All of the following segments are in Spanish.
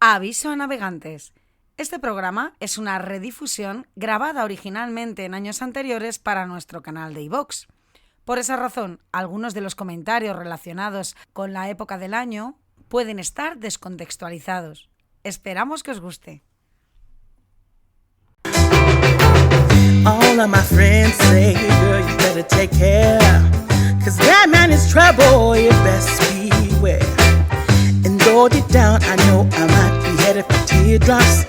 Aviso a navegantes. Este programa es una redifusión grabada originalmente en años anteriores para nuestro canal de iVoox. Por esa razón, algunos de los comentarios relacionados con la época del año pueden estar descontextualizados. Esperamos que os guste. All of my friends say, girl, you better take care, 'cause that man is trouble, you best beware. And though deep down I know I might be headed for teardrops,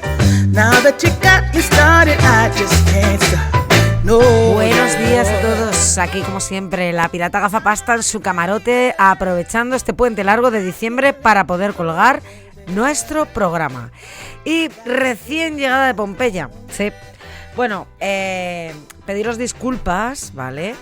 now that you got me started, I just can't stop. No. Buenos días a todos, aquí como siempre la pirata gafapasta en su camarote, aprovechando este puente largo de diciembre para poder colgar nuestro programa. Y recién llegada de Pompeya, sí. Bueno, pediros disculpas, ¿vale?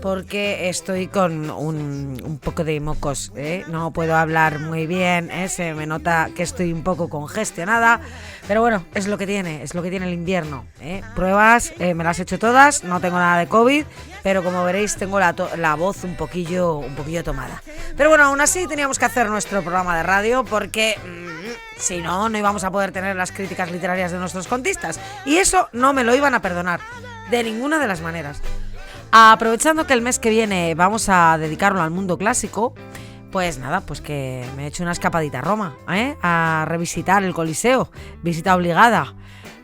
Porque estoy con un poco de mocos, ¿eh? No puedo hablar muy bien, ¿eh? Se me nota que estoy un poco congestionada, pero bueno, es lo que tiene el invierno, ¿eh? Pruebas, me las he hecho todas, no tengo nada de COVID, pero como veréis tengo la voz un poquillo tomada. Pero bueno, aún así teníamos que hacer nuestro programa de radio porque si no, no íbamos a poder tener las críticas literarias de nuestros contistas, y eso no me lo iban a perdonar, de ninguna de las maneras. Aprovechando que el mes que viene vamos a dedicarlo al mundo clásico, pues nada, pues que me he hecho una escapadita a Roma, a revisitar el Coliseo, visita obligada,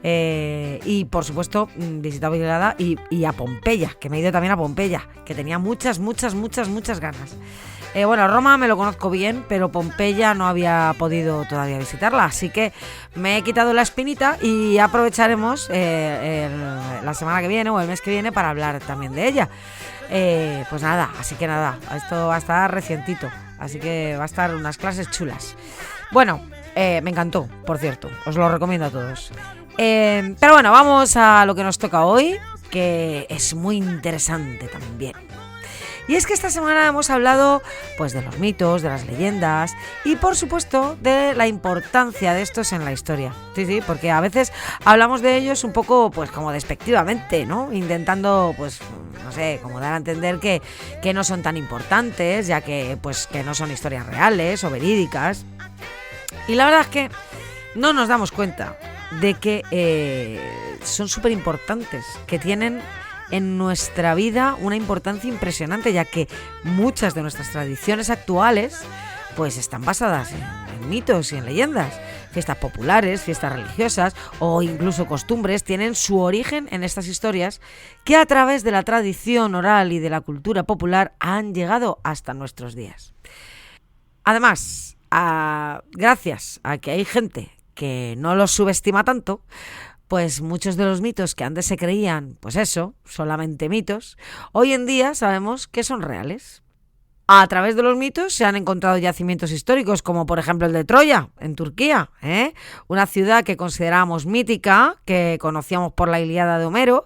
y por supuesto visita obligada y a Pompeya, que me he ido también a Pompeya, que tenía muchas ganas. Bueno, Roma me lo conozco bien, pero Pompeya no había podido todavía visitarla, así que me he quitado la espinita y aprovecharemos la semana que viene o el mes que viene para hablar también de ella. Pues nada, esto va a estar recientito, así que va a estar unas clases chulas. Bueno, me encantó, por cierto, os lo recomiendo a todos. Pero bueno, vamos a lo que nos toca hoy, que es muy interesante también. Y es que esta semana hemos hablado pues de los mitos, de las leyendas y por supuesto de la importancia de estos en la historia. Sí, porque a veces hablamos de ellos un poco pues como despectivamente, ¿no? Intentando pues no sé, como dar a entender que no son tan importantes, ya que pues que no son historias reales o verídicas. Y la verdad es que no nos damos cuenta de que son súper importantes, que tienen en nuestra vida una importancia impresionante, ya que muchas de nuestras tradiciones actuales pues están basadas en mitos y en leyendas. Fiestas populares, fiestas religiosas o incluso costumbres tienen su origen en estas historias que a través de la tradición oral y de la cultura popular han llegado hasta nuestros días. Además, gracias a que hay gente que no los subestima tanto, pues muchos de los mitos que antes se creían, pues eso, solamente mitos, hoy en día sabemos que son reales. A través de los mitos se han encontrado yacimientos históricos, como por ejemplo el de Troya, en Turquía, una ciudad que consideramos mítica, que conocíamos por la Ilíada de Homero,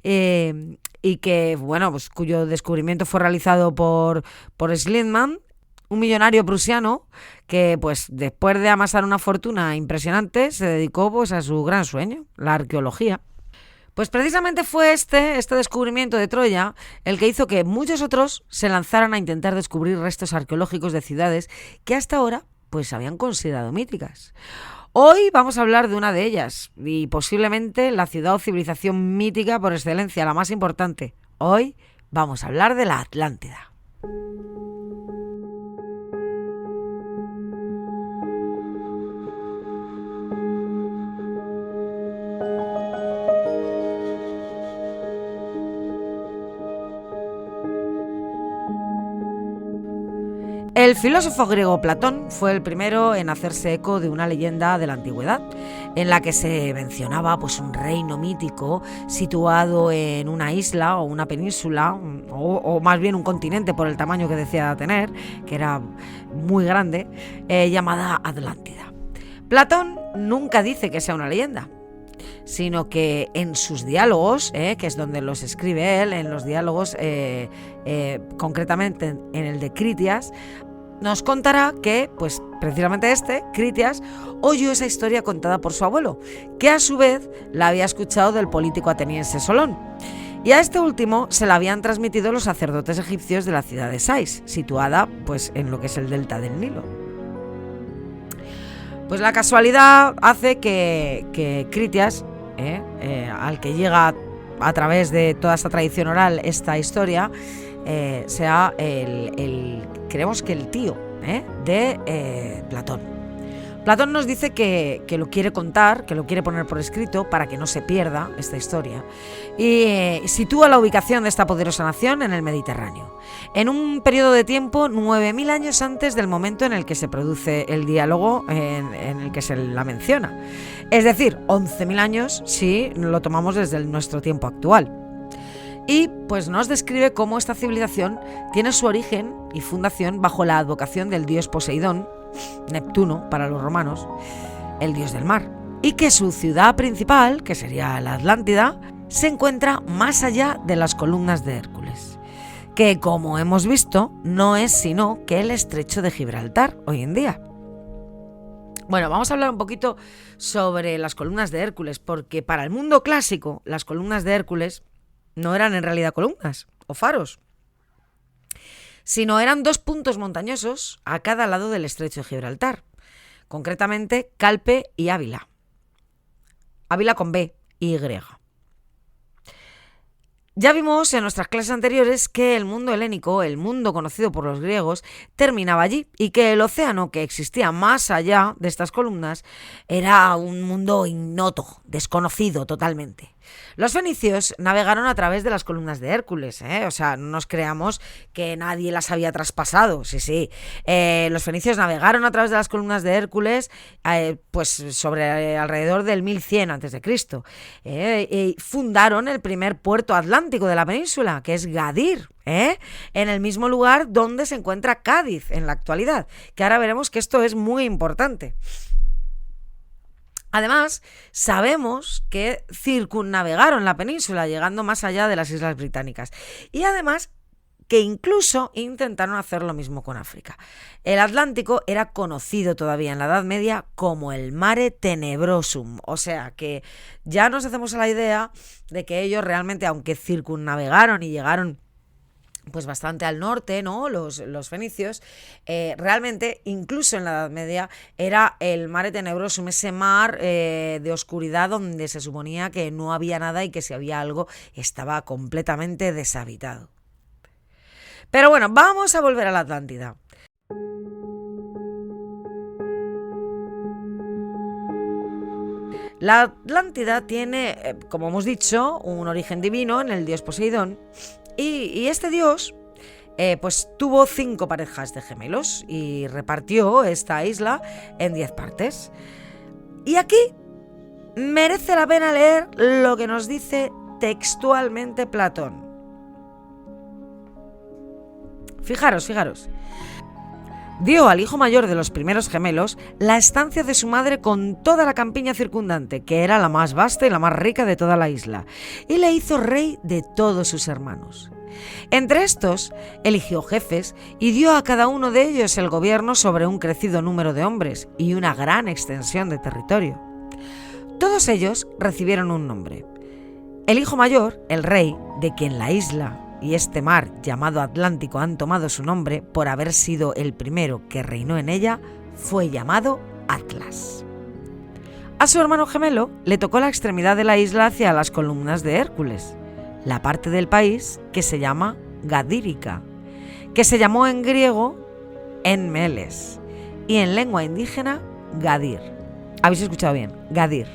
y que, bueno, pues cuyo descubrimiento fue realizado por Schliemann, un millonario prusiano que pues después de amasar una fortuna impresionante se dedicó pues a su gran sueño, la arqueología. Pues precisamente fue este descubrimiento de Troya el que hizo que muchos otros se lanzaran a intentar descubrir restos arqueológicos de ciudades que hasta ahora pues habían considerado míticas. Hoy vamos a hablar de una de ellas y posiblemente la ciudad o civilización mítica por excelencia, la más importante. Hoy vamos a hablar de la Atlántida. El filósofo griego Platón fue el primero en hacerse eco de una leyenda de la antigüedad, en la que se mencionaba pues un reino mítico situado en una isla o una península, o más bien un continente por el tamaño que decía tener, que era muy grande, llamada Atlántida. Platón nunca dice que sea una leyenda, sino que en sus diálogos, que es donde los escribe él, en los diálogos, concretamente en el de Critias, nos contará que, pues precisamente Critias, oyó esa historia contada por su abuelo, que a su vez la había escuchado del político ateniense Solón. Y a este último se la habían transmitido los sacerdotes egipcios de la ciudad de Sais, situada pues en lo que es el delta del Nilo. Pues la casualidad hace que Critias, al que llega a través de toda esta tradición oral esta historia, sea creemos que el tío de Platón. Platón nos dice que lo quiere contar, que lo quiere poner por escrito para que no se pierda esta historia, y sitúa la ubicación de esta poderosa nación en el Mediterráneo, en un periodo de tiempo 9.000 años antes del momento en el que se produce el diálogo en el que se la menciona. Es decir, 11.000 años si lo tomamos desde nuestro tiempo actual. Y pues nos describe cómo esta civilización tiene su origen y fundación bajo la advocación del dios Poseidón, Neptuno para los romanos, el dios del mar, y que su ciudad principal, que sería la Atlántida, se encuentra más allá de las columnas de Hércules, que, como hemos visto, no es sino que el estrecho de Gibraltar hoy en día. Bueno, vamos a hablar un poquito sobre las columnas de Hércules, porque para el mundo clásico las columnas de Hércules no eran en realidad columnas o faros, sino eran 2 puntos montañosos a cada lado del estrecho de Gibraltar, concretamente Calpe y Ávila. Ávila con B y Y. Ya vimos en nuestras clases anteriores que el mundo helénico, el mundo conocido por los griegos, terminaba allí, y que el océano que existía más allá de estas columnas era un mundo ignoto, desconocido totalmente. Los fenicios navegaron a través de las columnas de Hércules, o sea, no nos creamos que nadie las había traspasado, sí. Los fenicios navegaron a través de las columnas de Hércules pues sobre alrededor del 1100 a.C. Y fundaron el primer puerto atlántico de la península, que es Gadir, en el mismo lugar donde se encuentra Cádiz en la actualidad, que ahora veremos que esto es muy importante. Además, sabemos que circunnavegaron la península, llegando más allá de las Islas Británicas. Y además, que incluso intentaron hacer lo mismo con África. El Atlántico era conocido todavía en la Edad Media como el Mare Tenebrosum. O sea, que ya nos hacemos a la idea de que ellos realmente, aunque circunnavegaron y llegaron pues bastante al norte, ¿no? Los fenicios, realmente, incluso en la Edad Media, era el Mare Tenebrosum, ese mar de oscuridad donde se suponía que no había nada y que si había algo estaba completamente deshabitado. Pero bueno, vamos a volver a la Atlántida. La Atlántida tiene, como hemos dicho, un origen divino en el dios Poseidón. Y este dios pues tuvo 5 parejas de gemelos y repartió esta isla en 10 partes. Y aquí merece la pena leer lo que nos dice textualmente Platón. Fijaros. Dio al hijo mayor de los primeros gemelos la estancia de su madre con toda la campiña circundante, que era la más vasta y la más rica de toda la isla, y le hizo rey de todos sus hermanos. Entre estos, eligió jefes y dio a cada uno de ellos el gobierno sobre un crecido número de hombres y una gran extensión de territorio. Todos ellos recibieron un nombre. El hijo mayor, el rey, de quien la isla y este mar llamado Atlántico han tomado su nombre por haber sido el primero que reinó en ella, fue llamado Atlas. A su hermano gemelo le tocó la extremidad de la isla hacia las columnas de Hércules, la parte del país que se llama Gadírica, que se llamó en griego Enmeles y en lengua indígena Gadir. ¿Habéis escuchado bien? Gadir.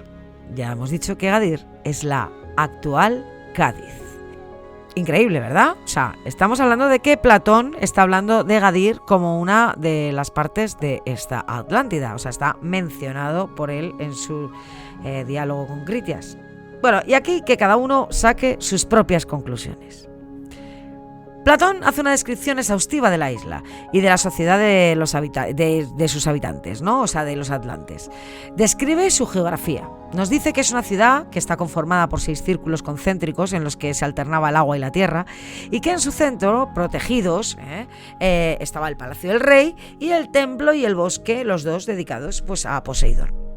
Ya hemos dicho que Gadir es la actual Cádiz. Increíble, ¿verdad? O sea, estamos hablando de que Platón está hablando de Gadir como una de las partes de esta Atlántida. O sea, está mencionado por él en su diálogo con Critias. Bueno, y aquí que cada uno saque sus propias conclusiones. Platón hace una descripción exhaustiva de la isla y de la sociedad de sus habitantes, ¿no? O sea, de los atlantes. Describe su geografía. Nos dice que es una ciudad que está conformada por 6 círculos concéntricos en los que se alternaba el agua y la tierra, y que en su centro, protegidos, estaba el Palacio del Rey y el templo y el bosque, los dos dedicados pues a Poseidón.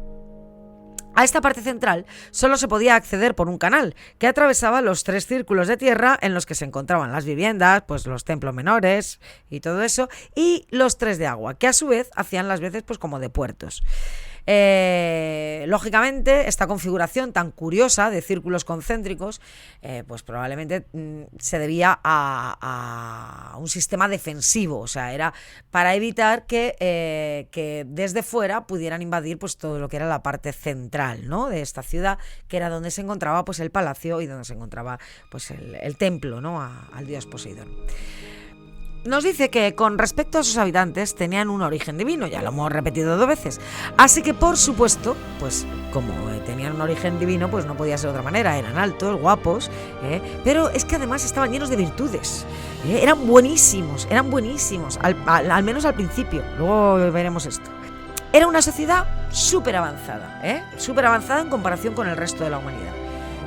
A esta parte central solo se podía acceder por un canal que atravesaba los 3 círculos de tierra en los que se encontraban las viviendas, pues los templos menores y todo eso, y los 3 de agua, que a su vez hacían las veces pues como de puertos. Lógicamente, esta configuración tan curiosa de círculos concéntricos, pues probablemente se debía a un sistema defensivo, o sea, era para evitar que desde fuera pudieran invadir pues todo lo que era la parte central, ¿no?, de esta ciudad, que era donde se encontraba pues el palacio y donde se encontraba pues el templo, ¿no?, al dios Poseidón. Nos dice que con respecto a sus habitantes tenían un origen divino, ya lo hemos repetido 2 veces, así que por supuesto, pues como tenían un origen divino, pues no podía ser de otra manera, eran altos, guapos, pero es que además estaban llenos de virtudes, eran buenísimos, al menos al principio, luego veremos esto. Era una sociedad súper avanzada en comparación con el resto de la humanidad.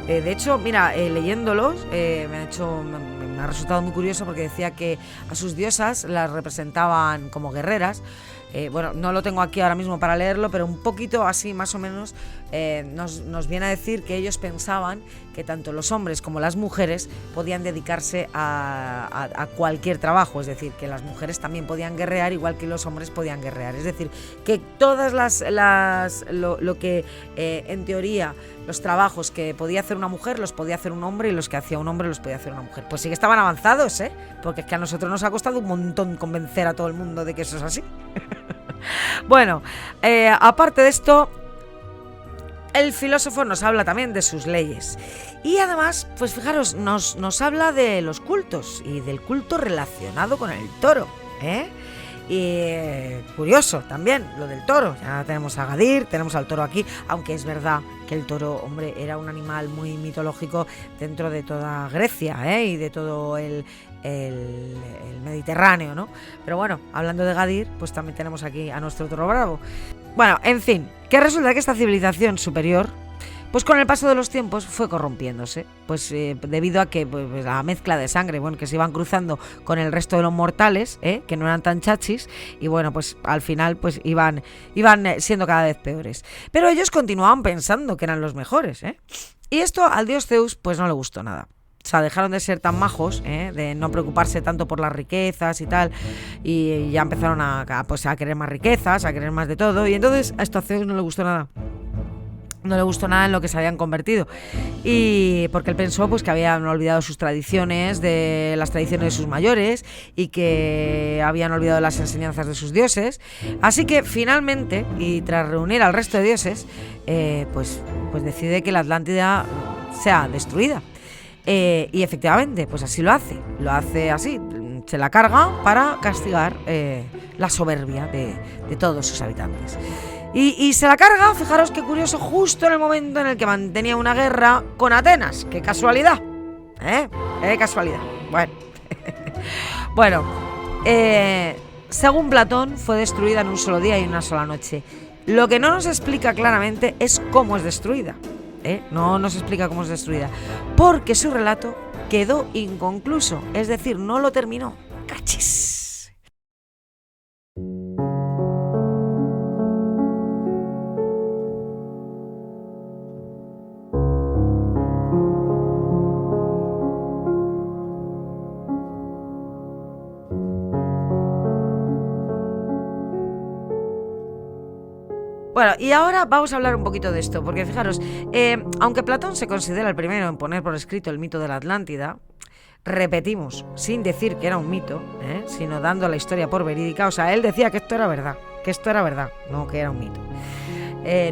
De hecho, mira, leyéndolos me ha resultado muy curioso porque decía que a sus diosas las representaban como guerreras. Bueno, no lo tengo aquí ahora mismo para leerlo, pero un poquito así más o menos nos viene a decir que ellos pensaban que tanto los hombres como las mujeres podían dedicarse a cualquier trabajo, es decir, que las mujeres también podían guerrear igual que los hombres podían guerrear, es decir, que todas lo que en teoría los trabajos que podía hacer una mujer los podía hacer un hombre y los que hacía un hombre los podía hacer una mujer. Pues sí que estaban avanzados, porque es que a nosotros nos ha costado un montón convencer a todo el mundo de que eso es así. Bueno, aparte de esto, el filósofo nos habla también de sus leyes. Y además, pues fijaros, nos habla de los cultos y del culto relacionado con el toro, Y curioso también lo del toro. Ya tenemos a Gadir, tenemos al toro aquí, aunque es verdad que el toro, hombre, era un animal muy mitológico dentro de toda Grecia, y de todo el Mediterráneo, ¿no? Pero bueno, hablando de Gadir, pues también tenemos aquí a nuestro toro bravo. Bueno, en fin, que resulta que esta civilización superior, pues con el paso de los tiempos fue corrompiéndose, pues debido a que pues, la mezcla de sangre, bueno, que se iban cruzando con el resto de los mortales, que no eran tan chachis, y bueno, pues al final pues iban siendo cada vez peores. Pero ellos continuaban pensando que eran los mejores, y esto al dios Zeus pues no le gustó nada. O sea, dejaron de ser tan majos, de no preocuparse tanto por las riquezas y tal, y ya empezaron a querer más riquezas, a querer más de todo, y entonces a esto a Zeus no le gustó nada. No le gustó nada en lo que se habían convertido, y porque él pensó pues que habían olvidado sus tradiciones, de las tradiciones de sus mayores, y que habían olvidado las enseñanzas de sus dioses. Así que finalmente, y tras reunir al resto de dioses, pues decide que la Atlántida sea destruida. Y efectivamente, pues así lo hace así, se la carga para castigar la soberbia de todos sus habitantes. Y se la carga, fijaros qué curioso, justo en el momento en el que mantenía una guerra con Atenas. ¡Qué casualidad! ¡Qué casualidad! Bueno, según Platón, fue destruida en un solo día y una sola noche. Lo que no nos explica claramente es cómo es destruida. No nos explica cómo es destruida, porque su relato quedó inconcluso, es decir, no lo terminó. ¡Cachis! Bueno, y ahora vamos a hablar un poquito de esto, porque fijaros, aunque Platón se considera el primero en poner por escrito el mito de la Atlántida, repetimos, sin decir que era un mito, sino dando la historia por verídica. O sea, él decía que esto era verdad, no que era un mito.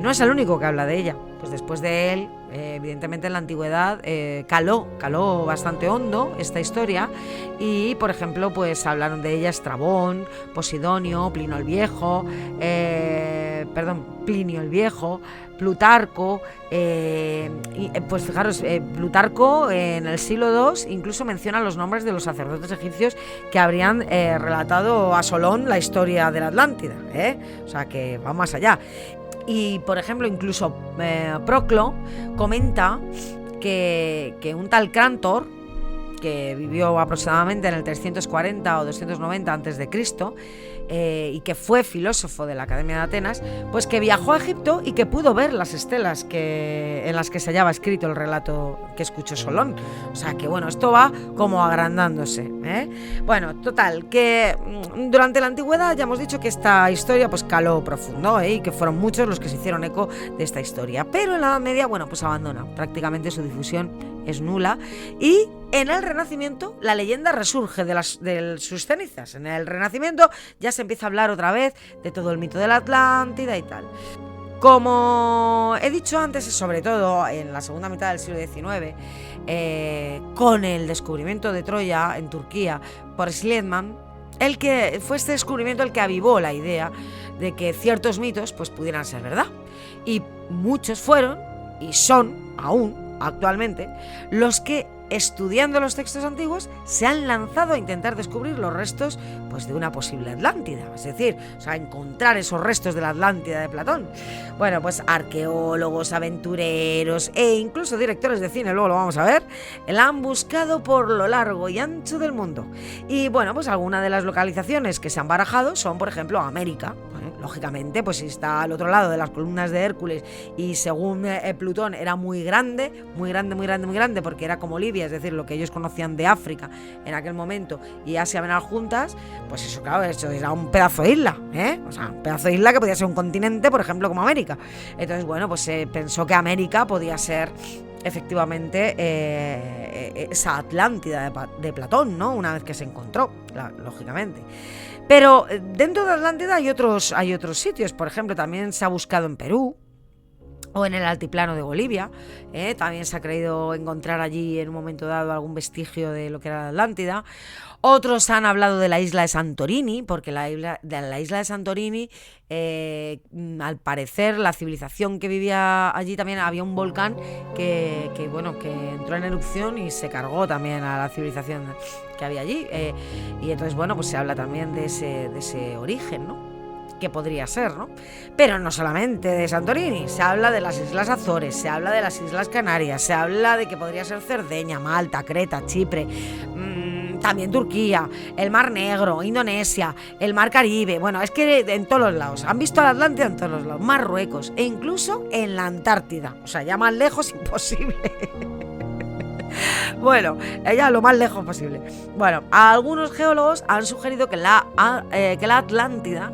No es el único que habla de ella, pues después de él, evidentemente en la antigüedad caló bastante hondo esta historia, y por ejemplo pues hablaron de ella Estrabón, Posidonio, Plinio el Viejo, Plutarco, pues fijaros, Plutarco en el siglo II incluso menciona los nombres de los sacerdotes egipcios que habrían relatado a Solón la historia de la Atlántida, o sea que va más allá. Y, por ejemplo, incluso Proclo comenta que un tal Crantor, que vivió aproximadamente en el 340 o 290 a.C., y que fue filósofo de la Academia de Atenas, pues que viajó a Egipto y que pudo ver las estelas en las que se hallaba escrito el relato que escuchó Solón. O sea que bueno, esto va como agrandándose, ¿eh? Bueno, total, que durante la antigüedad ya hemos dicho que esta historia pues caló profundo, ¿eh? Y que fueron muchos los que se hicieron eco de esta historia. Pero en la Edad Media, bueno, pues abandona. Prácticamente su difusión es nula. Y en el Renacimiento la leyenda resurge de sus cenizas. En el Renacimiento ya se empieza a hablar otra vez de todo el mito de la Atlántida y tal. Como he dicho antes, sobre todo en la segunda mitad del siglo XIX, con el descubrimiento de Troya en Turquía por Schliemann, fue este descubrimiento el que avivó la idea de que ciertos mitos pues, pudieran ser verdad. Y muchos fueron, y son aún actualmente, los que, estudiando los textos antiguos, se han lanzado a intentar descubrir los restos pues, de una posible Atlántida, es decir, o sea, encontrar esos restos de la Atlántida de Platón. Bueno, pues arqueólogos, aventureros e incluso directores de cine, luego lo vamos a ver, la han buscado por lo largo y ancho del mundo. Y bueno, pues algunas de las localizaciones que se han barajado son, por ejemplo, América. Lógicamente, pues si está al otro lado de las columnas de Hércules y según Plutón era muy grande, porque era como Libia, es decir, lo que ellos conocían de África en aquel momento y Asia Menor juntas, pues eso, claro, eso era un pedazo de isla, o sea, un pedazo de isla que podía ser un continente, por ejemplo, como América. Entonces, bueno, pues se pensó que América podía ser efectivamente esa Atlántida de Platón, ¿no? Una vez que se encontró, lógicamente. Pero dentro de Atlántida hay otros sitios, por ejemplo, también se ha buscado en Perú o en el altiplano de Bolivia, también se ha creído encontrar allí en un momento dado algún vestigio de lo que era la Atlántida. Otros han hablado de la isla de Santorini, porque la isla de Santorini, al parecer, la civilización que vivía allí también había un volcán que entró en erupción y se cargó también a la civilización que había allí. Y entonces, bueno, pues se habla también de ese origen, ¿no? Que podría ser, ¿no? Pero no solamente de Santorini, se habla de las Islas Azores, se habla de las Islas Canarias, se habla de que podría ser Cerdeña, Malta, Creta, Chipre, también Turquía, el Mar Negro, Indonesia, el Mar Caribe. Bueno, es que en todos los lados, han visto la Atlántida en todos los lados, Marruecos e incluso en la Antártida, o sea, ya más lejos imposible. Bueno, ya lo más lejos posible. Bueno, algunos geólogos han sugerido que la Atlántida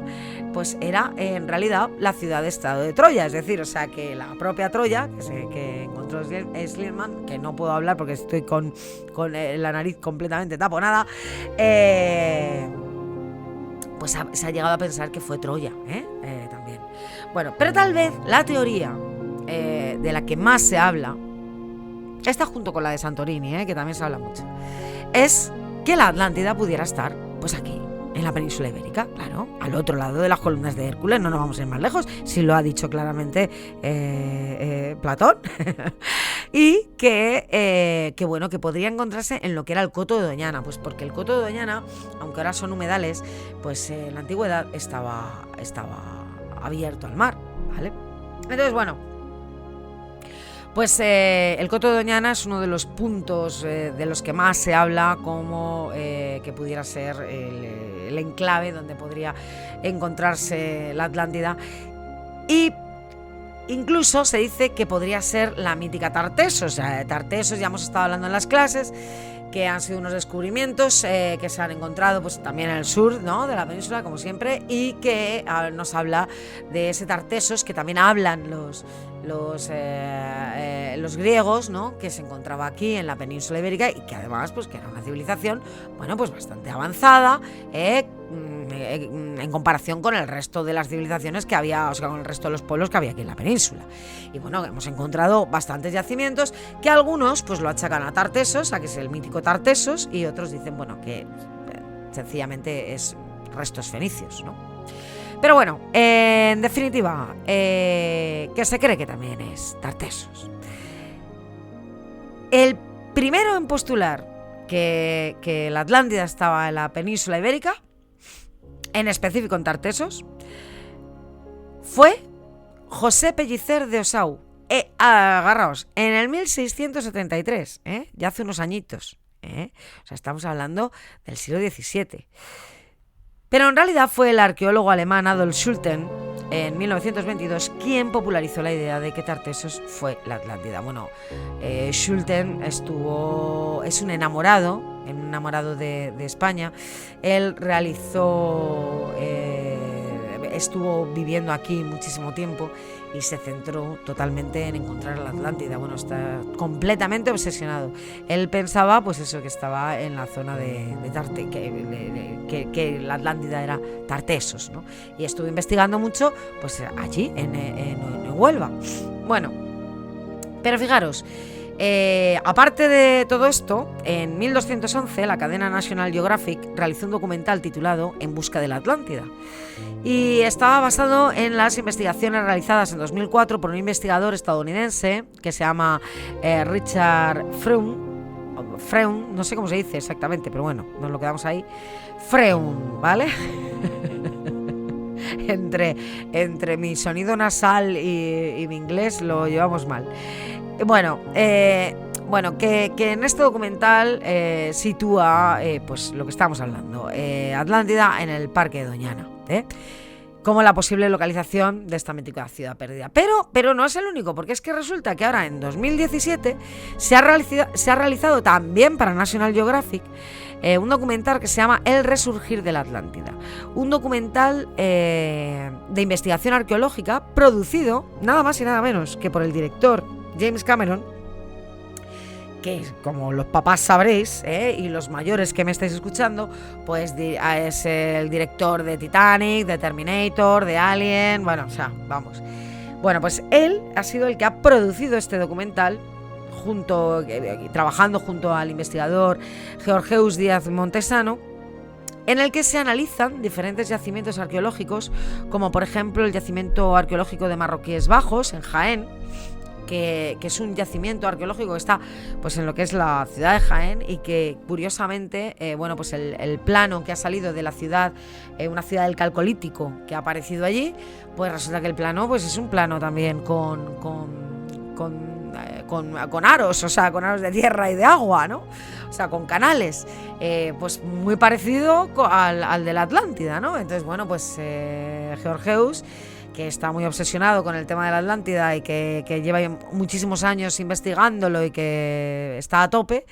pues era en realidad la ciudad-estado de Troya, es decir, o sea que la propia Troya que encontró Schliemann, que no puedo hablar porque estoy con la nariz completamente taponada, pues se ha llegado a pensar que fue Troya, también. Bueno, pero tal vez la teoría de la que más se habla, esta junto con la de Santorini, que también se habla mucho, es que la Atlántida pudiera estar pues aquí, en la península ibérica, claro, al otro lado de las columnas de Hércules. No nos vamos a ir más lejos, si lo ha dicho claramente Platón. Y que bueno, que podría encontrarse en lo que era el Coto de Doñana, pues porque el Coto de Doñana, aunque ahora son humedales, pues en la antigüedad estaba abierto al mar, ¿vale? Entonces, bueno, pues el Coto de Doñana es uno de los puntos de los que más se habla como que pudiera ser el enclave donde podría encontrarse la Atlántida. Y incluso se dice que podría ser la mítica Tartesos. Tartesos, ya hemos estado hablando en las clases, que han sido unos descubrimientos que se han encontrado pues también en el sur, ¿no?, de la península, como siempre, y que nos habla de ese Tartesos que también hablan los griegos, ¿no?, que se encontraba aquí en la península ibérica y que además pues que era una civilización, bueno, pues bastante avanzada en comparación con el resto de las civilizaciones que había, o sea, con el resto de los pueblos que había aquí en la península. Y bueno, hemos encontrado bastantes yacimientos que algunos pues lo achacan a Tartesos, a que es el mítico Tartesos, y otros dicen, bueno, que sencillamente es restos fenicios, ¿no? Pero bueno, en definitiva, que se cree que también es Tartesos. El primero en postular que la Atlántida estaba en la península ibérica, en específico en Tartesos, fue José Pellicer de Osau. Agarraos, en el 1673, ya hace unos añitos, o sea, estamos hablando del siglo XVII. Pero en realidad fue el arqueólogo alemán Adolf Schulten en 1922 quien popularizó la idea de que Tartessos fue la Atlántida. Bueno, Schulten es un enamorado de España. Él estuvo viviendo aquí muchísimo tiempo y se centró totalmente en encontrar la Atlántida. Bueno, está completamente obsesionado. Él pensaba, pues eso, que estaba en la zona de Tarte, que la Atlántida era Tartessos, ¿no? Y estuvo investigando mucho, pues allí, en Huelva. Bueno, pero fijaros, aparte de todo esto, en 1211 la cadena National Geographic realizó un documental titulado En busca de la Atlántida y estaba basado en las investigaciones realizadas en 2004 por un investigador estadounidense que se llama Richard Freund, no sé cómo se dice exactamente, pero bueno, nos lo quedamos ahí, Freund, ¿vale? entre mi sonido nasal y mi inglés lo llevamos mal. Bueno, que en este documental sitúa pues lo que estamos hablando, Atlántida en el Parque de Doñana, como la posible localización de esta mítica ciudad perdida. Pero no es el único, porque es que resulta que ahora en 2017 se ha realizado también para National Geographic un documental que se llama El resurgir de la Atlántida. Un documental de investigación arqueológica producido nada más y nada menos que por el director James Cameron, que como los papás sabréis, y los mayores que me estáis escuchando, pues es el director de Titanic, de Terminator, de Alien, bueno, o sea, vamos. Bueno, pues él ha sido el que ha producido este documental trabajando junto al investigador Georgeus Díaz Montesano, en el que se analizan diferentes yacimientos arqueológicos, como por ejemplo el yacimiento arqueológico de Marroquíes Bajos, en Jaén, que es un yacimiento arqueológico que está pues en lo que es la ciudad de Jaén y que curiosamente pues el plano que ha salido de la ciudad, una ciudad del Calcolítico que ha aparecido allí, pues resulta que el plano pues es un plano también con aros, o sea, con aros de tierra y de agua, ¿no? O sea, con canales, pues muy parecido al de la Atlántida, ¿no? Entonces, bueno, pues Georgeus, que está muy obsesionado con el tema de la Atlántida y que lleva muchísimos años investigándolo y que está a tope,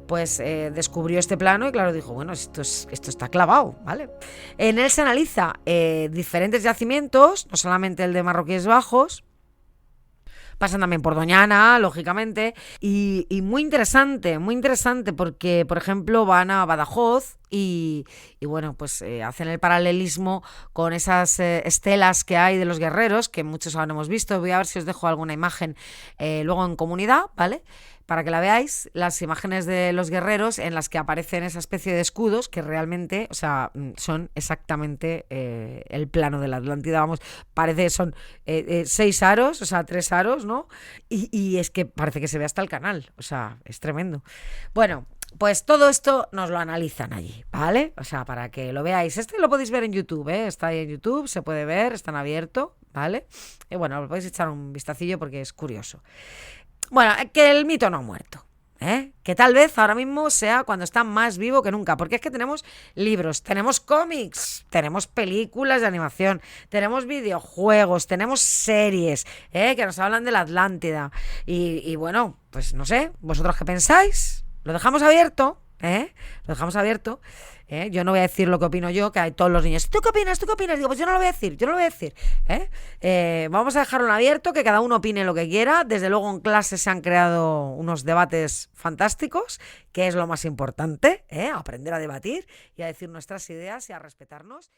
pues descubrió este plano y claro, dijo, bueno, esto está clavado, ¿vale? En él se analiza diferentes yacimientos, no solamente el de Marroquíes Bajos, pasan también por Doñana, lógicamente, y muy interesante porque, por ejemplo, van a Badajoz y bueno, pues hacen el paralelismo con esas estelas que hay de los guerreros, que muchos habremos visto. Voy a ver si os dejo alguna imagen luego en comunidad, ¿vale?, para que la veáis, las imágenes de los guerreros en las que aparecen esa especie de escudos que realmente, o sea, son exactamente el plano de la Atlántida, vamos, parece que son 6 aros, o sea, 3 aros, ¿no? Y es que parece que se ve hasta el canal, o sea, es tremendo. Bueno, pues todo esto nos lo analizan allí, ¿vale? O sea, para que lo veáis. Este lo podéis ver en YouTube, está ahí en YouTube, se puede ver, está en abierto, ¿vale? Y bueno, lo podéis echar un vistacillo porque es curioso. Bueno, que el mito no ha muerto, que tal vez ahora mismo sea cuando está más vivo que nunca, porque es que tenemos libros, tenemos cómics, tenemos películas de animación, tenemos videojuegos, tenemos series que nos hablan de la Atlántida y bueno, pues no sé, ¿vosotros qué pensáis? Lo dejamos abierto, lo dejamos abierto. Yo no voy a decir lo que opino yo, que hay todos los niños. ¿Tú qué opinas? Digo, pues yo no lo voy a decir. Vamos a dejarlo abierto, que cada uno opine lo que quiera. Desde luego en clase se han creado unos debates fantásticos, que es lo más importante, aprender a debatir y a decir nuestras ideas y a respetarnos.